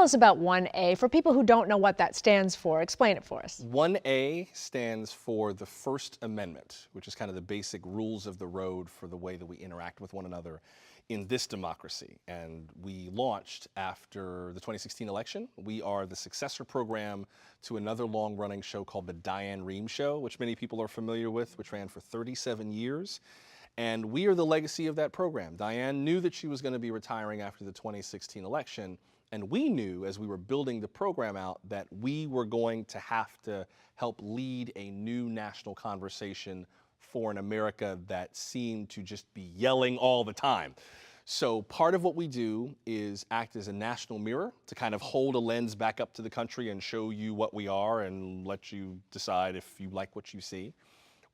us about 1A for people who don't know what that stands for. Explain it for us. 1A stands for the First Amendment, which is kind of the basic rules of the road for the way that we interact with one another in this democracy. And we launched after the 2016 election. We are the successor program to another long-running show called The Diane Rehm Show, which many people are familiar with, which ran for 37 years. And we are the legacy of that program. Diane knew that she was going to be retiring after the 2016 election, and we knew as we were building the program out that we were going to have to help lead a new national conversation for an America that seemed to just be yelling all the time. So part of what we do is act as a national mirror to kind of hold a lens back up to the country and show you what we are and let you decide if you like what you see.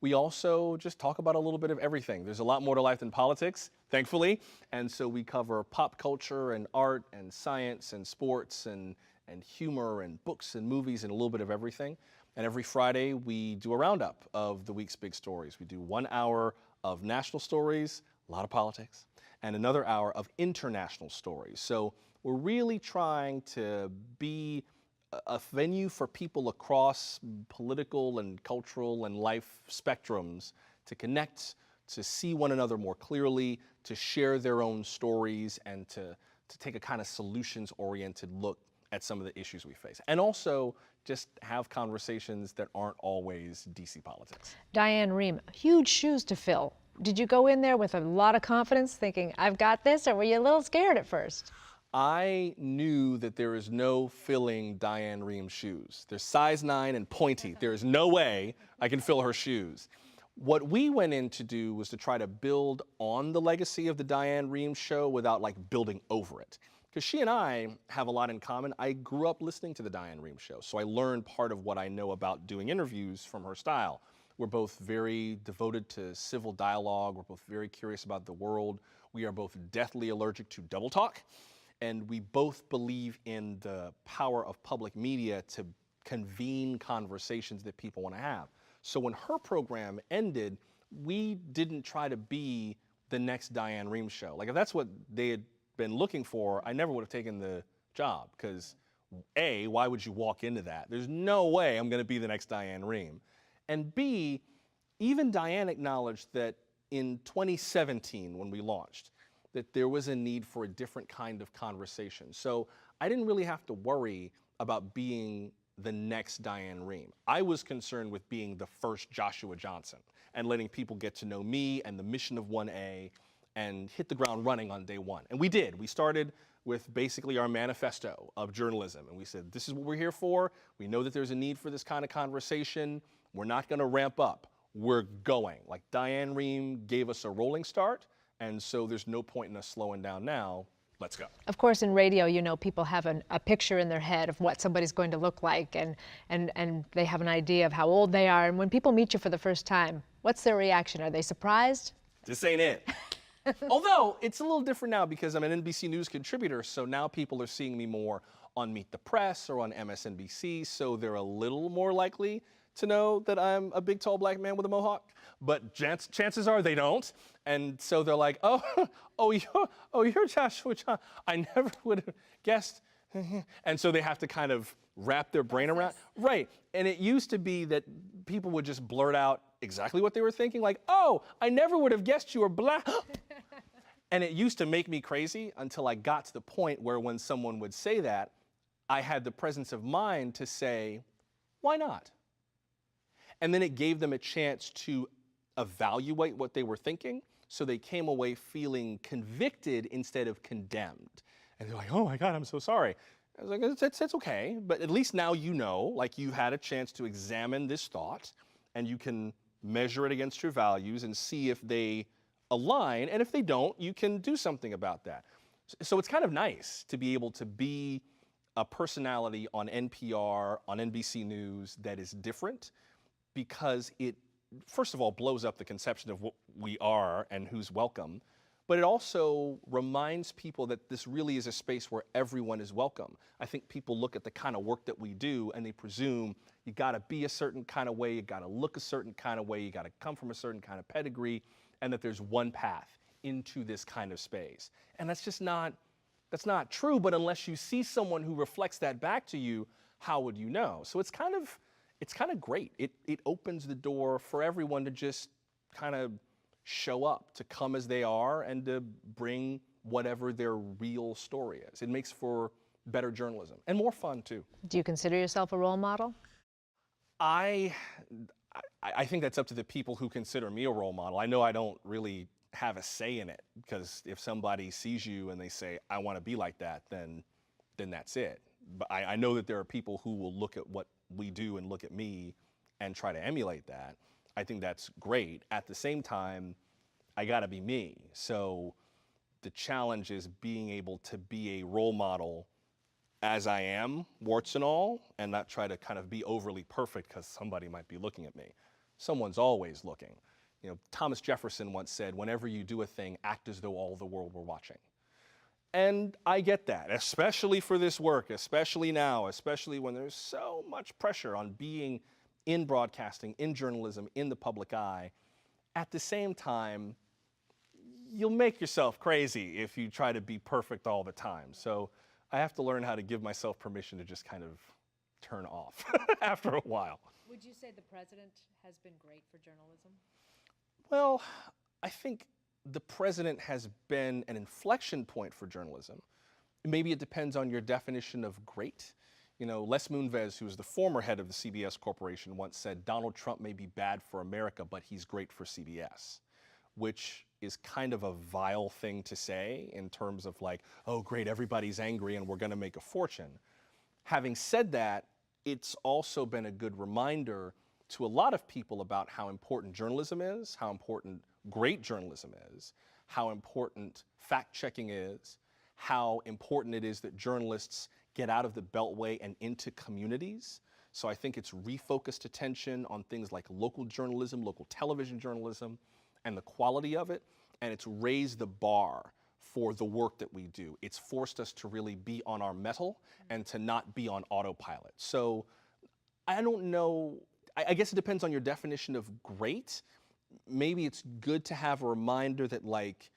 We also just talk about a little bit of everything. There's a lot more to life than politics, thankfully. And so we cover pop culture and art and science and sports and humor and books and movies and a little bit of everything. And every Friday we do a roundup of the week's big stories. We do 1 hour of national stories, a lot of politics, and another hour of international stories. So we're really trying to be a venue for people across political and cultural and life spectrums to connect, to see one another more clearly, to share their own stories, and to take a kind of solutions-oriented look at some of the issues we face. And also just have conversations that aren't always DC politics. Diane Rehm, huge shoes to fill. Did you go in there with a lot of confidence thinking, I've got this, or were you a little scared at first? I knew that there is no filling Diane Rehm's shoes. They're size 9 and pointy. There is no way I can fill her shoes. What we went in to do was to try to build on the legacy of the Diane Rehm show without like building over it. Because she and I have a lot in common. I grew up listening to the Diane Rehm show, so I learned part of what I know about doing interviews from her style. We're both very devoted to civil dialogue. We're both very curious about the world. We are both deathly allergic to double talk. And we both believe in the power of public media to convene conversations that people want to have. So when her program ended, we didn't try to be the next Diane Rehm show. Like if that's what they had been looking for, I never would have taken the job because A, why would you walk into that? There's no way I'm going to be the next Diane Rehm. And B, even Diane acknowledged that in 2017 when we launched, that there was a need for a different kind of conversation. So I didn't really have to worry about being the next Diane Rehm. I was concerned with being the first Joshua Johnson and letting people get to know me and the mission of 1A and hit the ground running on day one. And we did. We started with basically our manifesto of journalism. And we said, this is what we're here for. We know that there's a need for this kind of conversation. We're not gonna ramp up. We're going. Like Diane Rehm gave us a rolling start. And so there's no point in us slowing down now. Let's go. Of course, in radio, you know, people have a picture in their head of what somebody's going to look like, and they have an idea of how old they are. And when people meet you for the first time, what's their reaction? Are they surprised? This ain't it. Although, it's a little different now because I'm an NBC News contributor, so now people are seeing me more on Meet the Press or on MSNBC, so they're a little more likely to know that I'm a big, tall black man with a mohawk. But chances are they don't. And so they're like, you're Joshua John. I never would have guessed. And so they have to kind of wrap their brain around. Right. And it used to be that people would just blurt out exactly what they were thinking, like, oh, I never would have guessed you were black. And it used to make me crazy until I got to the point where when someone would say that, I had the presence of mind to say, why not? And then it gave them a chance to evaluate what they were thinking, so they came away feeling convicted instead of condemned. And they're like, oh my God, I'm so sorry. I was like, it's okay, but at least now you know, like you had a chance to examine this thought, and you can measure it against your values and see if they align, and if they don't, you can do something about that. So it's kind of nice to be able to be a personality on NPR, on NBC News that is different, because it, first of all, blows up the conception of what we are and who's welcome, but it also reminds people that this really is a space where everyone is welcome. I think people look at the kind of work that we do and they presume you gotta be a certain kind of way, you gotta look a certain kind of way, you gotta come from a certain kind of pedigree, and that there's one path into this kind of space. And that's just not That's not true, but unless you see someone who reflects that back to you, how would you know? So it's kind of great. It opens the door for everyone to just kind of show up, to come as they are, and to bring whatever their real story is. It makes for better journalism and more fun too. Do you consider yourself a role model? I I think that's up to the people who consider me a role model. I know I don't really have a say in it, because if somebody sees you and they say, I want to be like that, then that's it. But I know that there are people who will look at what we do and look at me and try to emulate that. I think that's great. At the same time, I got to be me. So the challenge is being able to be a role model as I am, warts and all, and not try to kind of be overly perfect because somebody might be looking at me. Someone's always looking. You know, Thomas Jefferson once said, whenever you do a thing, act as though all the world were watching. And I get that, especially for this work, especially now, especially when there's so much pressure on being in broadcasting, in journalism, in the public eye. At the same time, you'll make yourself crazy if you try to be perfect all the time. So I have to learn how to give myself permission to just kind of turn off after a while. Would you say the president has been great for journalism? Well, I think the president has been an inflection point for journalism. Maybe it depends on your definition of great. You know, Les Moonves, who was the former head of the CBS Corporation, once said, Donald Trump may be bad for America, but he's great for CBS, which is kind of a vile thing to say in terms of like, oh, great, everybody's angry and we're going to make a fortune. Having said that, it's also been a good reminder to a lot of people about how important journalism is, how important great journalism is, how important fact-checking is, how important it is that journalists get out of the beltway and into communities. So I think it's refocused attention on things like local journalism, local television journalism, and the quality of it, and it's raised the bar for the work that we do. It's forced us to really be on our mettle and to not be on autopilot. So I don't know, I guess it depends on your definition of great. Maybe it's good to have a reminder that, like,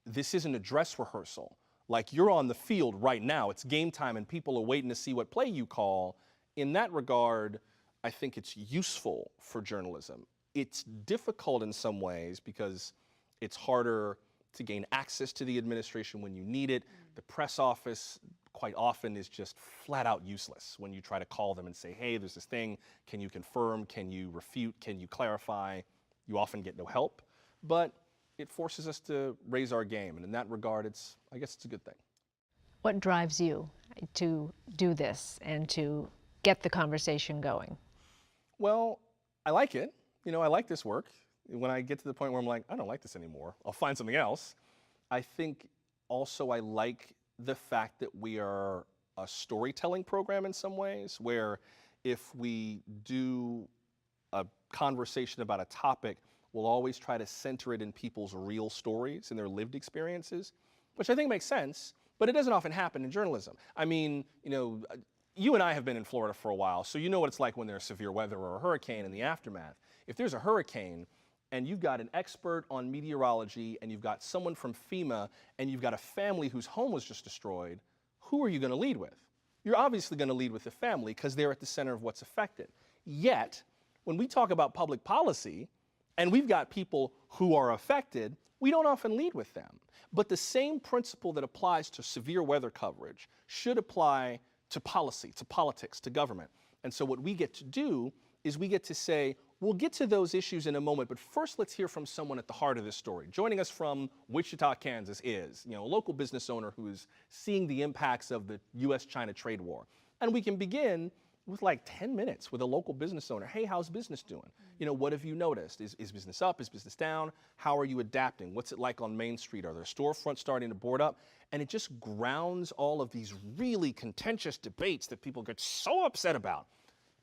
this isn't a dress rehearsal. Like, you're on the field right now, it's game time and people are waiting to see what play you call. In that regard, I think it's useful for journalism. It's difficult in some ways because it's harder to gain access to the administration when you need it. The press office quite often is just flat out useless when you try to call them and say, hey, there's this thing, can you confirm, can you refute, can you clarify? You often get no help, but it forces us to raise our game, and in that regard, I guess it's a good thing. What drives you to do this and to get the conversation going? Well, I like it. You know, I like this work. When I get to the point where I'm like, I don't like this anymore, I'll find something else. I think also I like the fact that we are a storytelling program in some ways, where if we do a conversation about a topic, we'll always try to center it in people's real stories and their lived experiences, which I think makes sense, but it doesn't often happen in journalism. I mean, you know, you and I have been in Florida for a while, so you know what it's like when there's severe weather or a hurricane and the aftermath. If there's a hurricane and you've got an expert on meteorology and you've got someone from FEMA and you've got a family whose home was just destroyed, who are you going to lead with? You're obviously going to lead with the family because they're at the center of what's affected. Yet, when we talk about public policy and we've got people who are affected, we don't often lead with them. But the same principle that applies to severe weather coverage should apply to policy, to politics, to government. And so what we get to do is we get to say, we'll get to those issues in a moment, but first let's hear from someone at the heart of this story. Joining us from Wichita, Kansas is, you know, a local business owner who is seeing the impacts of the US-China trade war. And we can begin with like 10 minutes with a local business owner. Hey, how's business doing? You know, what have you noticed? Is business up? Is business down? How are you adapting? What's it like on Main Street? Are there storefronts starting to board up? And it just grounds all of these really contentious debates that people get so upset about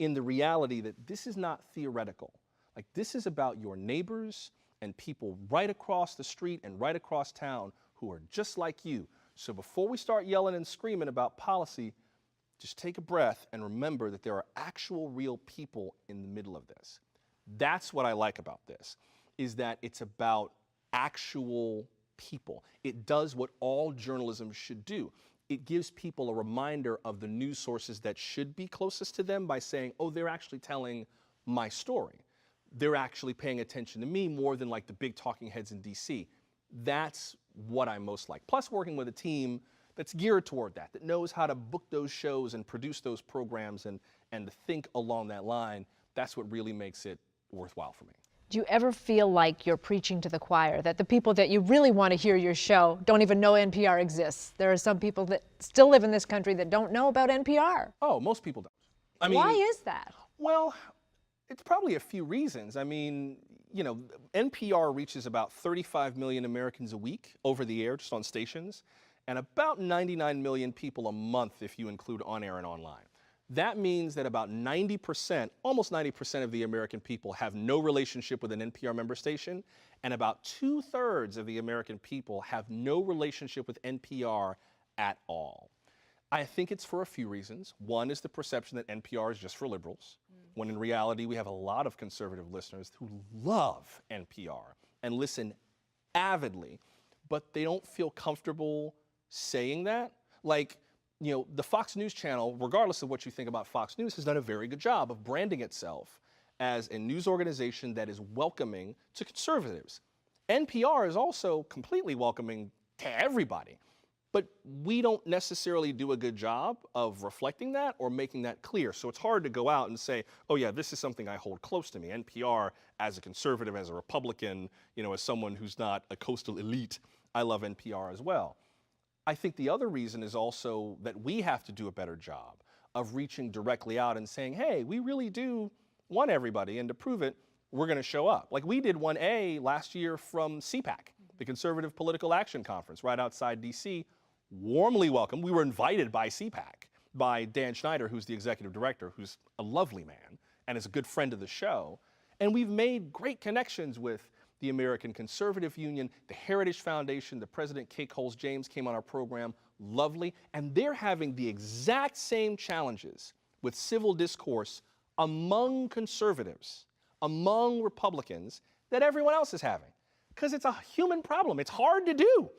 in the reality that this is not theoretical. Like, this is about your neighbors and people right across the street and right across town who are just like you. So before we start yelling and screaming about policy, just take a breath and remember that there are actual real people in the middle of this. That's what I like about this, is that it's about actual people. It does what all journalism should do. it gives people a reminder of the news sources that should be closest to them by saying, oh, they're actually telling my story. They're actually paying attention to me more than like the big talking heads in DC. That's what I most like. Plus working with a team that's geared toward that, that knows how to book those shows and produce those programs and to think along that line. That's what really makes it worthwhile for me. Do you ever feel like you're preaching to the choir, that the people that you really want to hear your show don't even know NPR exists? There are some people that still live in this country that don't know about NPR. Oh, most people don't. I mean, why is that? Well, it's probably a few reasons. I mean, you know, NPR reaches about 35 million Americans a week over the air, just on stations, and about 99 million people a month if you include on air and online. That means that about 90%, almost 90% of the American people have no relationship with an NPR member station, and about 2/3 of the American people have no relationship with NPR at all. I think it's for a few reasons. One is the perception that NPR is just for liberals, when in reality we have a lot of conservative listeners who love NPR and listen avidly, but they don't feel comfortable saying that. Like, you know, the Fox News channel, regardless of what you think about Fox News, has done a very good job of branding itself as a news organization that is welcoming to conservatives. NPR is also completely welcoming to everybody, but we don't necessarily do a good job of reflecting that or making that clear. So it's hard to go out and say, oh yeah, this is something I hold close to me. NPR, as a conservative, as a Republican, you know, as someone who's not a coastal elite, I love NPR as well. I think the other reason is also that we have to do a better job of reaching directly out and saying, hey, we really do want everybody, and to prove it, we're going to show up. Like we did 1A last year from CPAC, the Conservative Political Action Conference right outside DC, warmly welcomed. We were invited by CPAC, by Dan Schneider, who's the executive director, who's a lovely man and is a good friend of the show. And we've made great connections with the American Conservative Union, the Heritage Foundation, the President Kay Coles James came on our program, lovely, and they're having the exact same challenges with civil discourse among conservatives, among Republicans, that everyone else is having. Because it's a human problem, it's hard to do,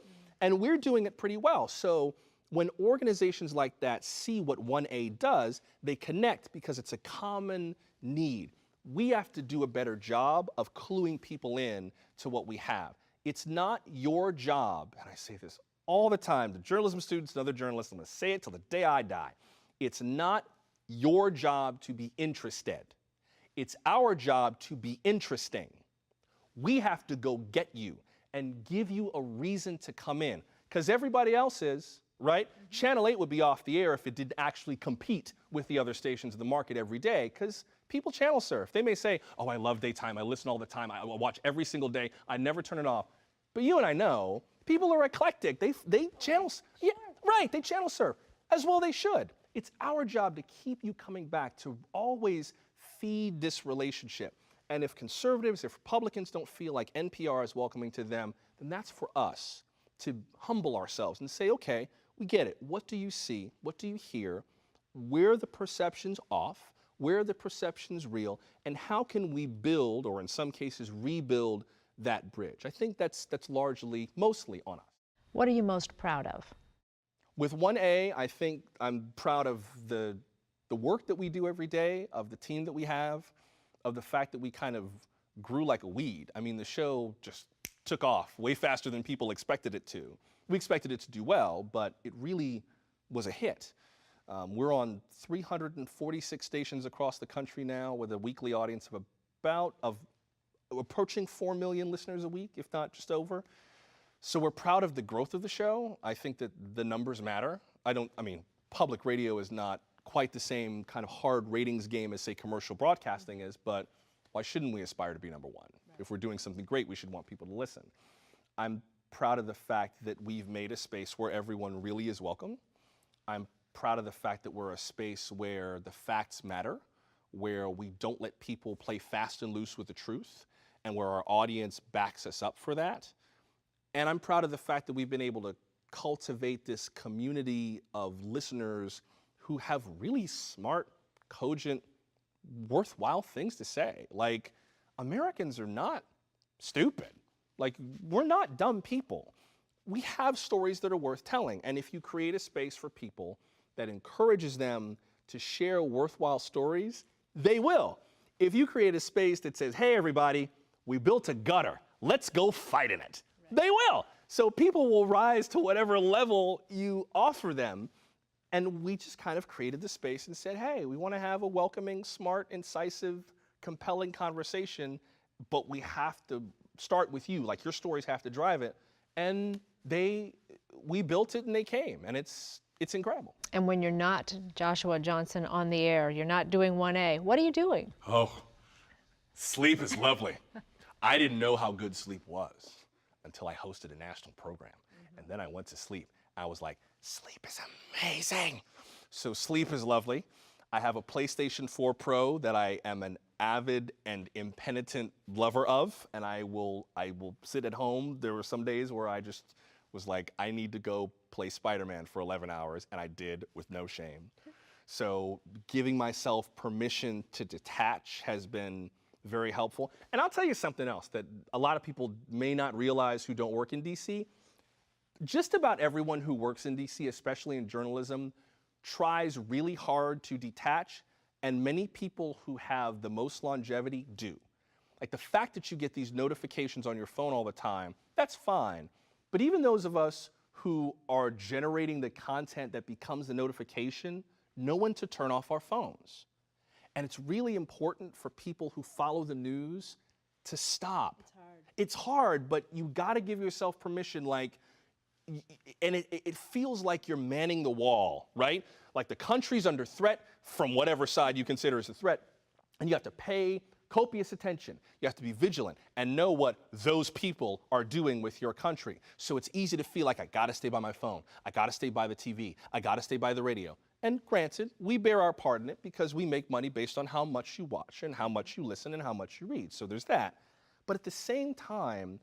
and we're doing it pretty well. So when organizations like that see what 1A does, they connect because it's a common need. We have to do a better job of cluing people in to what we have. It's not your job, and I say this all the time to journalism students and other journalists, I'm going to say it till the day I die. It's not your job to be interested. It's our job to be interesting. We have to go get you and give you a reason to come in, because everybody else is, right? Channel 8 would be off the air if it didn't actually compete with the other stations in the market every day, because people channel surf. They may say, oh, I love daytime, I listen all the time, I watch every single day, I never turn it off. But you and I know, people are eclectic. They channel, yeah, right, they channel surf, as well they should. It's our job to keep you coming back, to always feed this relationship. And if conservatives, if Republicans don't feel like NPR is welcoming to them, then that's for us to humble ourselves and say, okay, we get it. What do you see? What do you hear? Where are the perceptions off? Where are the perceptions real? And how can we build, or in some cases rebuild, that bridge? I think that's largely, mostly on us. What are you most proud of? With 1A, I think I'm proud of the work that we do every day, of the team that we have, of the fact that we kind of grew like a weed. I mean, the show just took off way faster than people expected it to. We expected it to do well, but it really was a hit. We're on 346 stations across the country now with a weekly audience of approaching 4 million listeners a week, if not just over. So we're proud of the growth of the show. I think that the numbers matter. I mean, public radio is not quite the same kind of hard ratings game as, say, commercial broadcasting is, but why shouldn't we aspire to be number one? Right. If we're doing something great, we should want people to listen. I'm proud of the fact that we've made a space where everyone really is welcome. I'm proud of the fact that we're a space where the facts matter, where we don't let people play fast and loose with the truth, and where our audience backs us up for that. And I'm proud of the fact that we've been able to cultivate this community of listeners who have really smart, cogent, worthwhile things to say. Like, Americans are not stupid. Like, we're not dumb people. we have stories that are worth telling. And if you create a space for people that encourages them to share worthwhile stories, they will. If you create a space that says, hey, everybody, we built a gutter, let's go fight in it, they will. So people will rise to whatever level you offer them. And we just kind of created the space and said, hey, we want to have a welcoming, smart, incisive, compelling conversation, but we have to start with you. Like, your stories have to drive it. And we built it and they came, and it's incredible. And when you're not Joshua Johnson on the air, you're not doing 1A, what are you doing? Oh, sleep is lovely. I didn't know how good sleep was until I hosted a national program. And then I went to sleep. I was like, sleep is amazing. So sleep is lovely. I have a PlayStation 4 Pro that I am an avid and impenitent lover of, and I will sit at home. There were some days where I just was like, I need to go play Spider-Man for 11 hours, and I did with no shame. So giving myself permission to detach has been very helpful. And I'll tell you something else that a lot of people may not realize who don't work in DC. Just about everyone who works in DC, especially in journalism, tries really hard to detach, and many people who have the most longevity do. Like, the fact that you get these notifications on your phone all the time, that's fine. But even those of us who are generating the content that becomes the notification, know when to turn off our phones. And it's really important for people who follow the news to stop. It's hard. It's hard, but you gotta give yourself permission, like, and it feels like you're manning the wall, right? Like, the country's under threat from whatever side you consider as a threat, and you have to pay copious attention. You have to be vigilant and know what those people are doing with your country. So it's easy to feel like, I gotta stay by my phone, I gotta stay by the TV, I gotta stay by the radio. And granted, we bear our part in it because we make money based on how much you watch and how much you listen and how much you read. So there's that. But at the same time,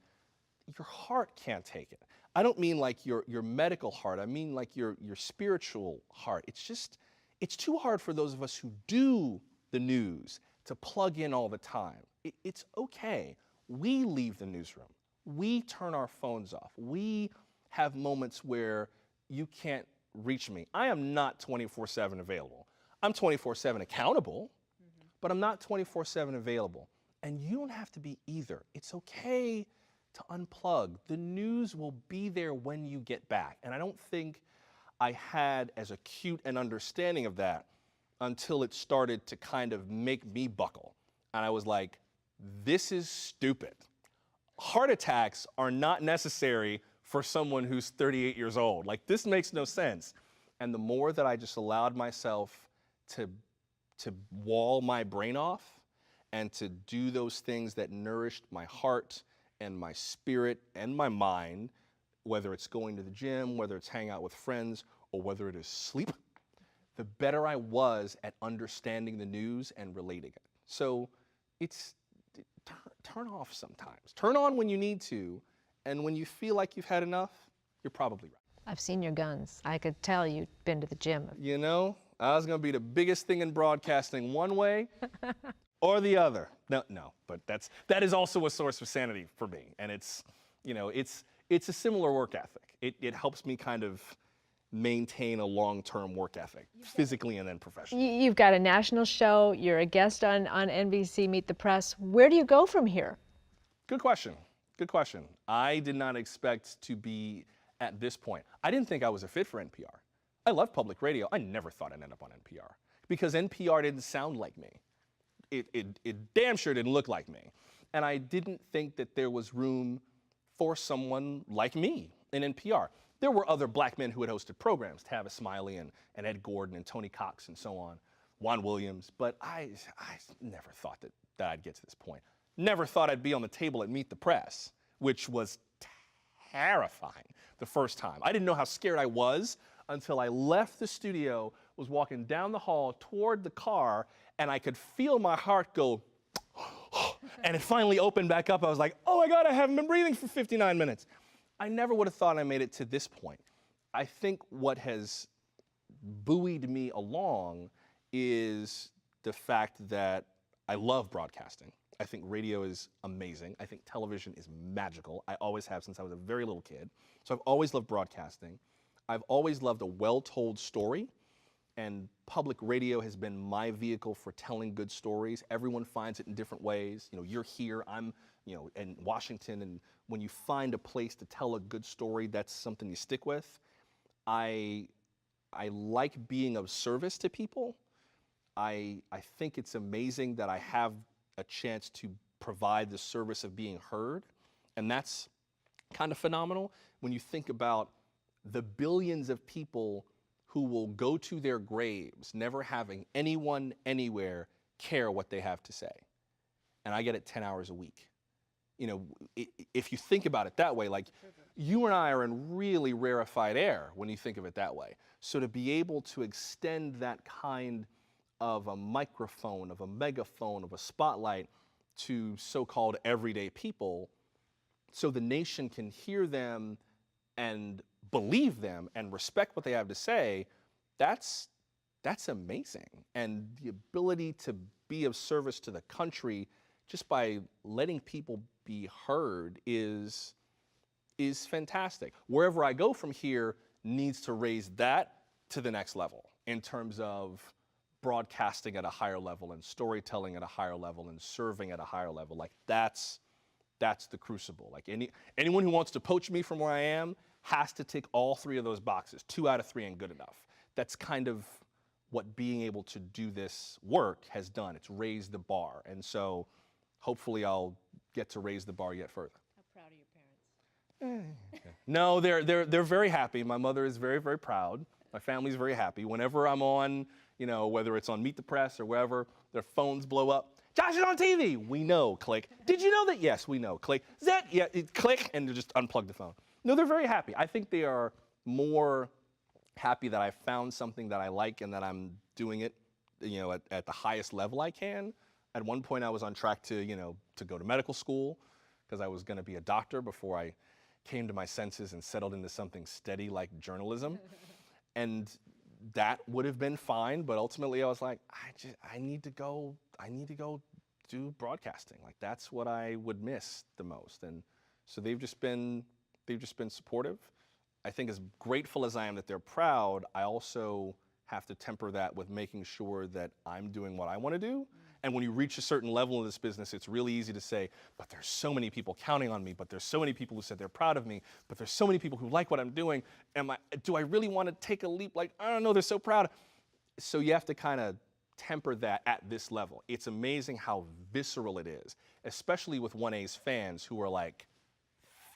your heart can't take it. I don't mean like your medical heart, I mean like your spiritual heart. It's too hard for those of us who do the news to plug in all the time. It's okay. We leave the newsroom. We turn our phones off. We have moments where you can't reach me. I am not 24/7 available. I'm 24/7 accountable, but I'm not 24/7 available. And you don't have to be either. It's okay to unplug. The news will be there when you get back. And I don't think I had as acute an understanding of that until it started to kind of make me buckle. And I was like, this is stupid. Heart attacks are not necessary for someone who's 38 years old. Like, this makes no sense. And the more that I just allowed myself to wall my brain off and to do those things that nourished my heart and my spirit and my mind, whether it's going to the gym, whether it's hanging out with friends, or whether it is sleep, the better I was at understanding the news and relating it. So turn off sometimes. Turn on when you need to, and when you feel like you've had enough, you're probably right. I've seen your guns. I could tell you've been to the gym. You know, I was gonna be the biggest thing in broadcasting one way or the other. No, but that is also a source of sanity for me. And it's a similar work ethic. It helps me kind of maintain a long-term work ethic, physically and then professionally. You've got a national show. You're a guest on NBC Meet the Press. Where do you go from here? Good question. Good question. I did not expect to be at this point. I didn't think I was a fit for NPR. I love public radio. I never thought I'd end up on NPR because NPR didn't sound like me. It damn sure didn't look like me. And I didn't think that there was room for someone like me in NPR. There were other black men who had hosted programs, Tavis Smiley and Ed Gordon and Tony Cox and so on, Juan Williams, but I never thought that I'd get to this point. Never thought I'd be on the table at Meet the Press, which was terrifying the first time. I didn't know how scared I was until I left the studio, was walking down the hall toward the car, and I could feel my heart go, and it finally opened back up. I was like, oh my God, I haven't been breathing for 59 minutes. I never would have thought I made it to this point. I think what has buoyed me along is the fact that I love broadcasting. I think radio is amazing. I think television is magical. I always have since I was a very little kid. So I've always loved broadcasting. I've always loved a well-told story, and public radio has been my vehicle for telling good stories. Everyone finds it in different ways. You know, you're here, I'm, you know, in Washington, and when you find a place to tell a good story, that's something you stick with. I like being of service to people. I think it's amazing that I have a chance to provide the service of being heard, and that's kind of phenomenal when you think about the billions of people who will go to their graves never having anyone anywhere care what they have to say. And I get it 10 hours a week. You know, if you think about it that way, like you and I are in really rarefied air when you think of it that way. So to be able to extend that kind of a microphone, of a megaphone, of a spotlight to so-called everyday people so the nation can hear them and believe them and respect what they have to say, that's amazing. And the ability to be of service to the country just by letting people be heard is fantastic. Wherever I go from here needs to raise that to the next level in terms of broadcasting at a higher level and storytelling at a higher level and serving at a higher level. Like that's the crucible. Like anyone who wants to poach me from where I am has to tick all three of those boxes. 2 out of 3 ain't good enough. That's kind of what being able to do this work has done. It's raised the bar. And so hopefully I'll get to raise the bar yet further. How proud are your parents? No, they're very happy. My mother is very, very proud. My family's very happy. Whenever I'm on, you know, whether it's on Meet the Press or wherever, their phones blow up. Josh is on TV. We know. Click. Did you know that? Yes, we know. Click. Zet. Yeah. Click, and just unplug the phone. No, they're very happy. I think they are more happy that I found something that I like and that I'm doing it, you know, at the highest level I can. At one point, I was on track to, you know, to go to medical school because I was going to be a doctor before I came to my senses and settled into something steady like journalism. And that would have been fine, but ultimately I was like, I need to go do broadcasting. Like that's what I would miss the most. And so they've just been supportive. I think as grateful as I am that they're proud, I also have to temper that with making sure that I'm doing what I want to do. And when you reach a certain level in this business, it's really easy to say, but there's so many people counting on me, but there's so many people who said they're proud of me, but there's so many people who like what I'm doing. Do I really want to take a leap? Like, I don't know, they're so proud. So you have to kind of temper that at this level. It's amazing how visceral it is, especially with 1A's fans who are like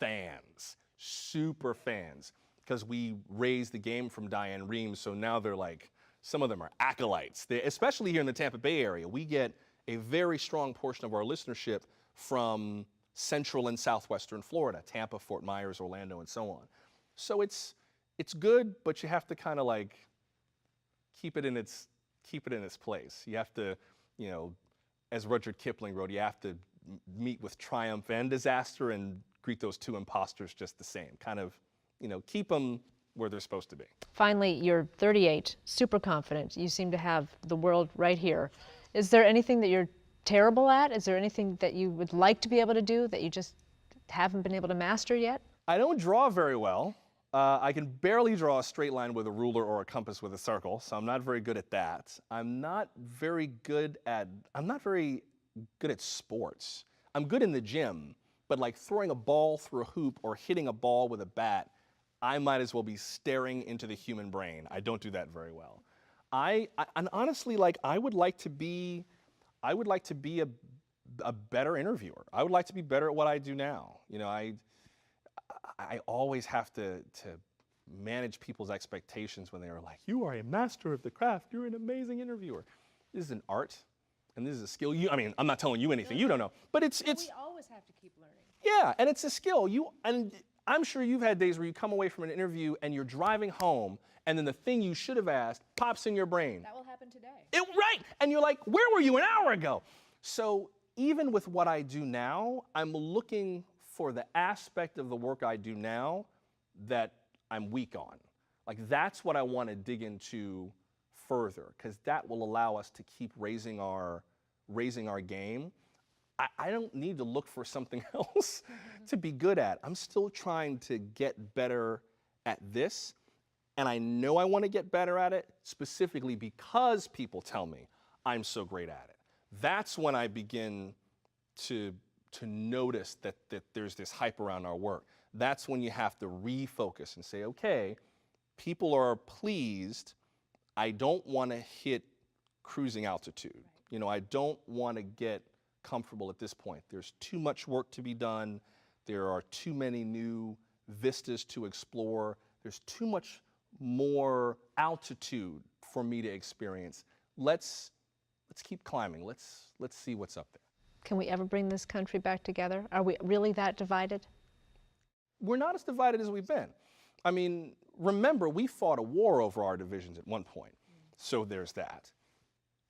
fans, super fans, because we raised the game from Diane Reeves, so now they're like, some of them are acolytes. Especially here in the Tampa Bay area, we get a very strong portion of our listenership from central and southwestern Florida, Tampa, Fort Myers, Orlando, and so on. So it's good, but you have to kind of like keep it in its place. You have to, you know, as Rudyard Kipling wrote, you have to meet with triumph and disaster and greet those two imposters just the same. Kind of, you know, keep them where they're supposed to be. Finally, you're 38, super confident. You seem to have the world right here. Is there anything that you're terrible at? Is there anything that you would like to be able to do that you just haven't been able to master yet? I don't draw very well. I can barely draw a straight line with a ruler or a compass with a circle, so I'm not very good at that. I'm not very good at sports. I'm good in the gym, but like throwing a ball through a hoop or hitting a ball with a bat, I might as well be staring into the human brain. I don't do that very well. And honestly, like I would like to be a better interviewer. I would like to be better at what I do now. You know, I always have to manage people's expectations when they are like, you are a master of the craft. You're an amazing interviewer. This is an art, and this is a skill. I'm not telling you anything you don't know, but it's. We always have to keep learning. Yeah, and it's a skill. And I'm sure you've had days where you come away from an interview and you're driving home, and then the thing you should have asked pops in your brain. That will happen today. Right, and you're like, where were you an hour ago? So even with what I do now, I'm looking for the aspect of the work I do now that I'm weak on. Like that's what I want to dig into further, because that will allow us to keep raising our game. I don't need to look for something else to be good at. I'm still trying to get better at this. And I know I want to get better at it specifically because people tell me I'm so great at it. That's when I begin to notice that there's this hype around our work. That's when you have to refocus and say, okay, people are pleased. I don't want to hit cruising altitude. You know, I don't want to get comfortable at this point. There's too much work to be done. There are too many new vistas to explore. There's too much more altitude for me to experience. Let's keep climbing. Let's see what's up there. Can we ever bring this country back together? Are we really that divided? We're not as divided as we've been. I mean, remember, we fought a war over our divisions at one point. So there's that.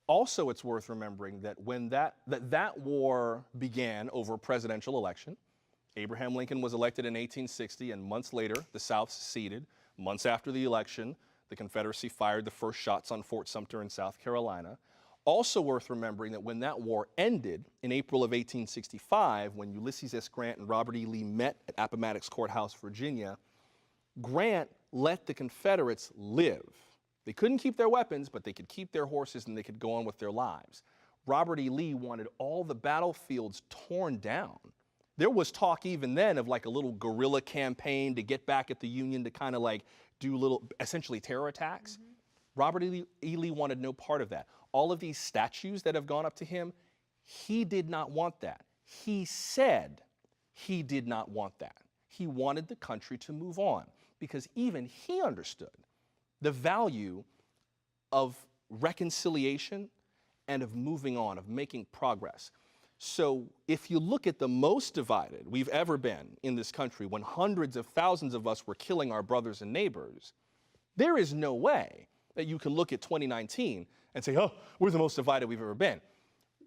Also, it's worth remembering that when that war began over a presidential election, Abraham Lincoln was elected in 1860, and months later, the South seceded. Months after the election, the Confederacy fired the first shots on Fort Sumter in South Carolina. Also worth remembering that when that war ended in April of 1865, when Ulysses S. Grant and Robert E. Lee met at Appomattox Courthouse, Virginia, Grant let the Confederates live. They couldn't keep their weapons, but they could keep their horses and they could go on with their lives. Robert E. Lee wanted all the battlefields torn down. There was talk even then of like a little guerrilla campaign to get back at the Union to kind of like do little, essentially terror attacks. Robert E. Lee wanted no part of that. All of these statues that have gone up to him, he did not want that. He said he did not want that. He wanted the country to move on because even he understood the value of reconciliation and of moving on, of making progress. So if you look at the most divided we've ever been in this country, when hundreds of thousands of us were killing our brothers and neighbors, there is no way that you can look at 2019 and say, oh, we're the most divided we've ever been.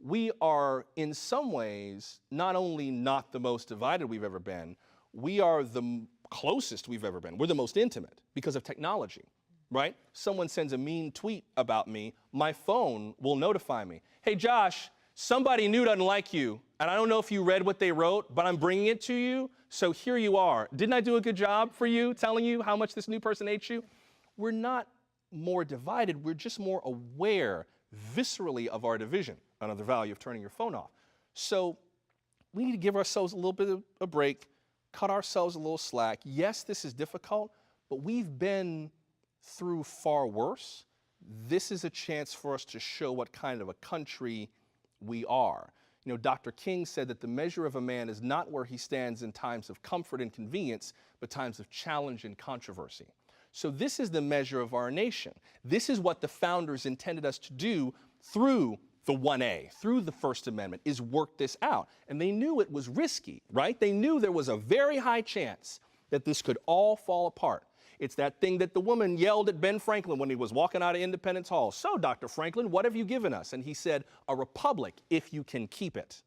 We are, in some ways, not only not the most divided we've ever been, we are the closest we've ever been. We're the most intimate because of technology, right? Someone sends a mean tweet about me, my phone will notify me. Hey, Josh, somebody new doesn't like you, and I don't know if you read what they wrote, but I'm bringing it to you, so here you are. Didn't I do a good job for you, telling you how much this new person hates you? We're not more divided, we're just more aware viscerally of our division, another value of turning your phone off. So we need to give ourselves a little bit of a break, cut ourselves a little slack. Yes, this is difficult, but we've been through far worse. This is a chance for us to show what kind of a country we are. You know, Dr. King said that the measure of a man is not where he stands in times of comfort and convenience, but times of challenge and controversy. So this is the measure of our nation. This is what the founders intended us to do through the 1A, through the First Amendment, is work this out. And they knew it was risky, right? They knew there was a very high chance that this could all fall apart. It's that thing that the woman yelled at Ben Franklin when he was walking out of Independence Hall. So, Dr. Franklin, what have you given us? And he said, a republic if you can keep it.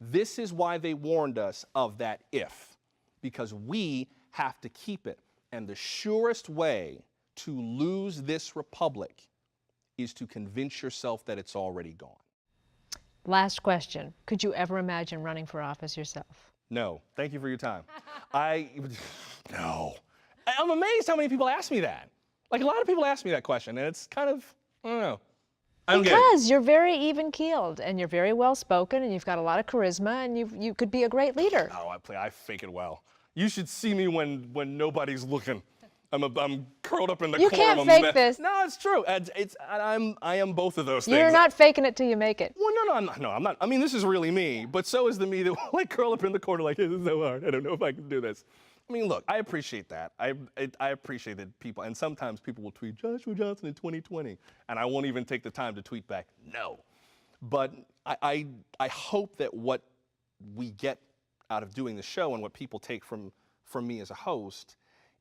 This is why they warned us of that if, because we have to keep it. And the surest way to lose this republic is to convince yourself that it's already gone. Last question. Could you ever imagine running for office yourself? No. Thank you for your time. No. I'm amazed how many people ask me that. Like, a lot of people ask me that question, and it's kind of, I don't know. Because you're very even-keeled, and you're very well-spoken, and you've got a lot of charisma, and you could be a great leader. Oh, I fake it well. You should see me when nobody's looking. I'm curled up in the corner. You can't fake this. No, it's true. I am both of those things. You're not faking it till you make it. Well, no, I'm not. I mean, this is really me, but so is the me that will like curl up in the corner like, this is so hard. I don't know if I can do this. I mean, look, I appreciate that. I appreciate that people, and sometimes people will tweet Joshua Johnson in 2020, and I won't even take the time to tweet back, no. But I hope that what we get out of doing the show and what people take from me as a host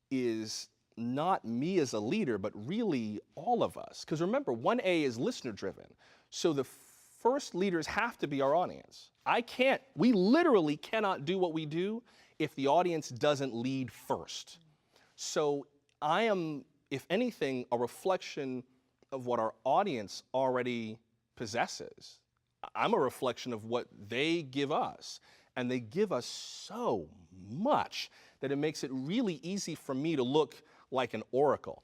is not me as a leader, but really all of us. Because remember, 1A is listener driven. So the first leaders have to be our audience. We literally cannot do what we do if the audience doesn't lead first. So I am, if anything, a reflection of what our audience already possesses. I'm a reflection of what they give us. And they give us so much that it makes it really easy for me to look like an oracle.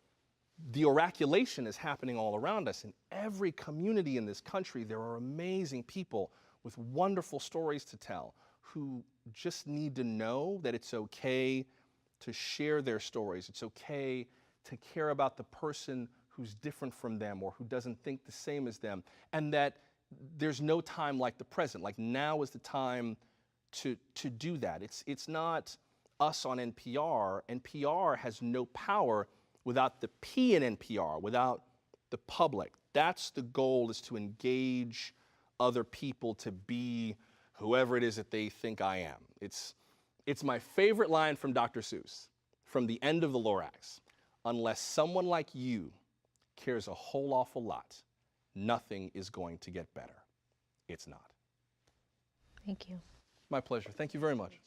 The oraculation is happening all around us. In every community in this country, there are amazing people with wonderful stories to tell who just need to know that it's okay to share their stories. It's okay to care about the person who's different from them or who doesn't think the same as them, and that there's no time like the present. Like now is the time to do that. It's not us on NPR. NPR has no power without the P in NPR, without the public. That's the goal, is to engage other people to be whoever it is that they think I am. It's my favorite line from Dr. Seuss, from the end of the Lorax. Unless someone like you cares a whole awful lot, nothing is going to get better. It's not. Thank you. My pleasure. Thank you very much.